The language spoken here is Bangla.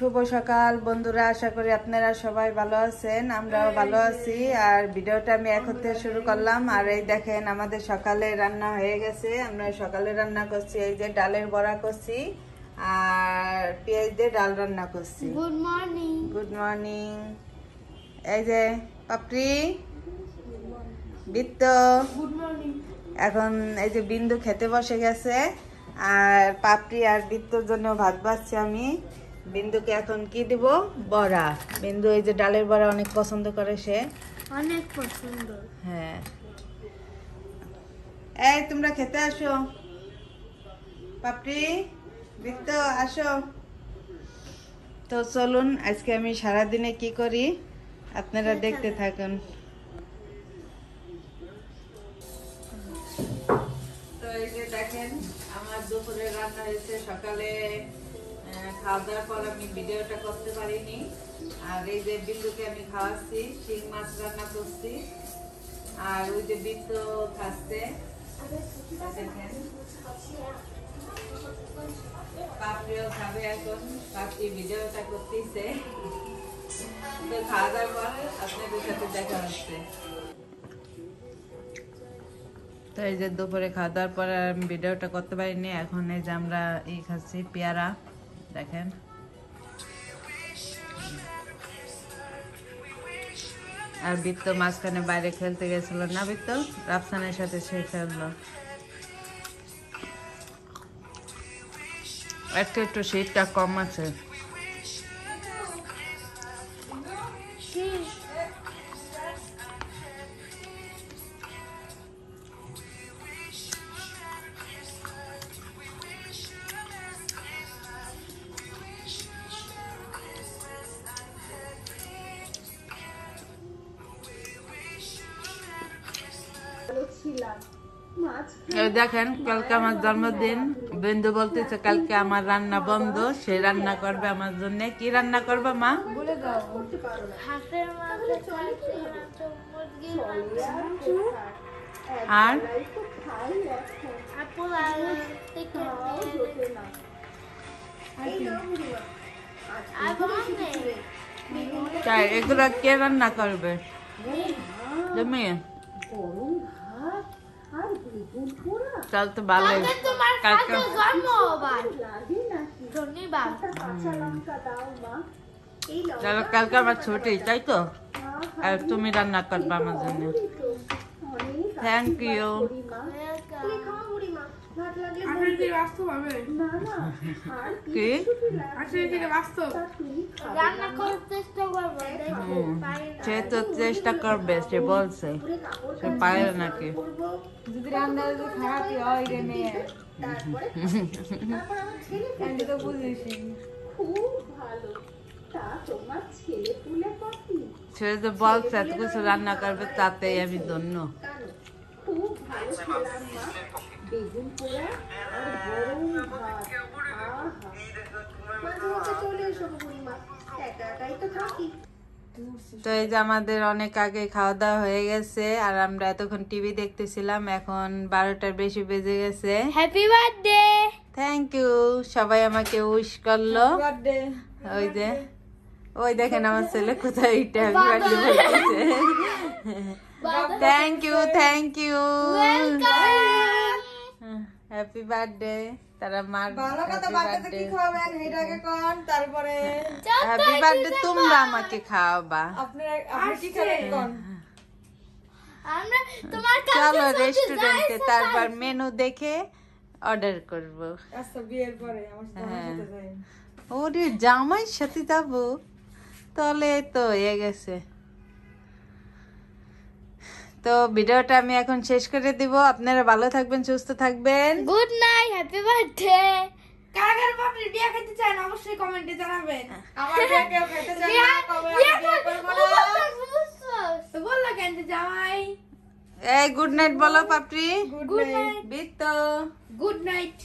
শুভ সকাল বন্ধুরা, আশা করি আপনারা সবাই ভালো আছেন। আমরাও ভালো আছি। আর ভিডিওটা আমি এখন থেকে শুরু করলাম। আর এই দেখেন আমাদের সকালে রান্না হয়ে গেছে। আমরা সকালে রান্না করছি, এই যে ডালের বড়া করছি আর পেঁয়াজ দিয়ে ডাল রান্না করছি। Good morning. Good morning. এই যে পাপড়ি, বৃত্ত, গুড মর্নিং। এখন এই যে বিন্দু খেতে বসে গেছে। আর পাপড়ি আর বৃত্তর জন্য ভাত বাড়ছি আমি। বিন্দুকে এখন কি দিব? বড়া। বিন্দু এই যে ডালের বড়া অনেক পছন্দ করে সে। অনেক পছন্দ। হ্যাঁ, এই তোমরা খেতে আসো। পাপড়ি, বৃত্ত আসো। তো চলুন আজকে আমি সারাদিনে কি করি আপনারা দেখতে থাকুন। তো এই যে দেখেন আমার দুপুরে রান্না হয়েছে। সকালে খাওয়া দাওয়ার পর আমি ভিডিওটা করতে পারিনি। আর এই যে বিন্দুকে আমি খাওয়াচ্ছি, শিং মাছ রান্না করছি। আর ওই যে বৃত্ত খাচ্ছে। দেখেন পাপড়িও খাবে এখন। পাপড়ি ভিডিওটা করতেছে। তো খাওয়া দাওয়ার পর আপনাদের সাথে দেখা হচ্ছে। তো এই যে দুপুরে খাওয়া দাওয়ার পর আমি ভিডিওটা করতে পারিনি। এখন এই যে আমরা এই খাচ্ছি পেয়ারা, দেখেন। আর বৃত্ত মাঝখানে বাইরে খেলতে গেছিল না, বৃত্ত রাফসানের সাথে সে খেললো। একটু শীতটা কম আছে। দেখেন কালকে আমার জন্মদিন। বিন্দু বলতেছে কালকে আমার রান্না বন্ধ, সে রান্না করবে আমার জন্য। কি রান্না করবে মা? আর তাই এগুলো কে রান্না করবে? তুমি? চল তো ভালো। কালকে চলো, কালকে আমার ছুটি, তাই তো? আর তুমি রান্না করবে আমার জন্য। Thank you. কি সে তো চেষ্টা করবে, সে বলছে। সে পারে নাকি? যদি রান্না খারাপই হয় রে মেয়ে, তো বুঝিস সে যে বলছে এত কিছু রান্না করবে, তাতেই আমি ধন্য। তো এই যে আমাদের অনেক আগে খাওয়া দাওয়া হয়ে গেছে। আর আমরা এতক্ষণ টিভি দেখতেছিলাম। এখন 12টার বেশি বেজে গেছে। Happy birthday. Thank you. সবাই আমাকে উইশ করলো। ওই যে ওই দেখেন আমার ছেলে কোথায় হ্যাপি বার্থডে বলতেছে। Thank you, thank you. Happy birthday. তারা মার হ্যাপি বার্থডে। তারপরে হ্যাপি বার্থডে তোমরা আমাকে খাওয়াবা। চলো রেস্টুরেন্টে, তারপর মেনু দেখে অর্ডার করব। হ্যাঁ, ওরে জামাইয়ের সাথে যাবো, তাহলে তো হয়ে গেছে। তো ভিডিওটা আমি এখন শেষ করে দিব। আপনারা ভালো থাকবেন, সুস্থ থাকবেন। Good night, happy birthday. কার পাপড়ি বিয়া খেতে চান অবশ্যই কমেন্টে জানাবেন। আমার বিয়া কেউ খেতে চান না, কবে বিয়া করব না। তো বললা কেন জামাই? এই গুড নাইট বলো পাপড়ি। গুড নাইট বিত্ত। Good night.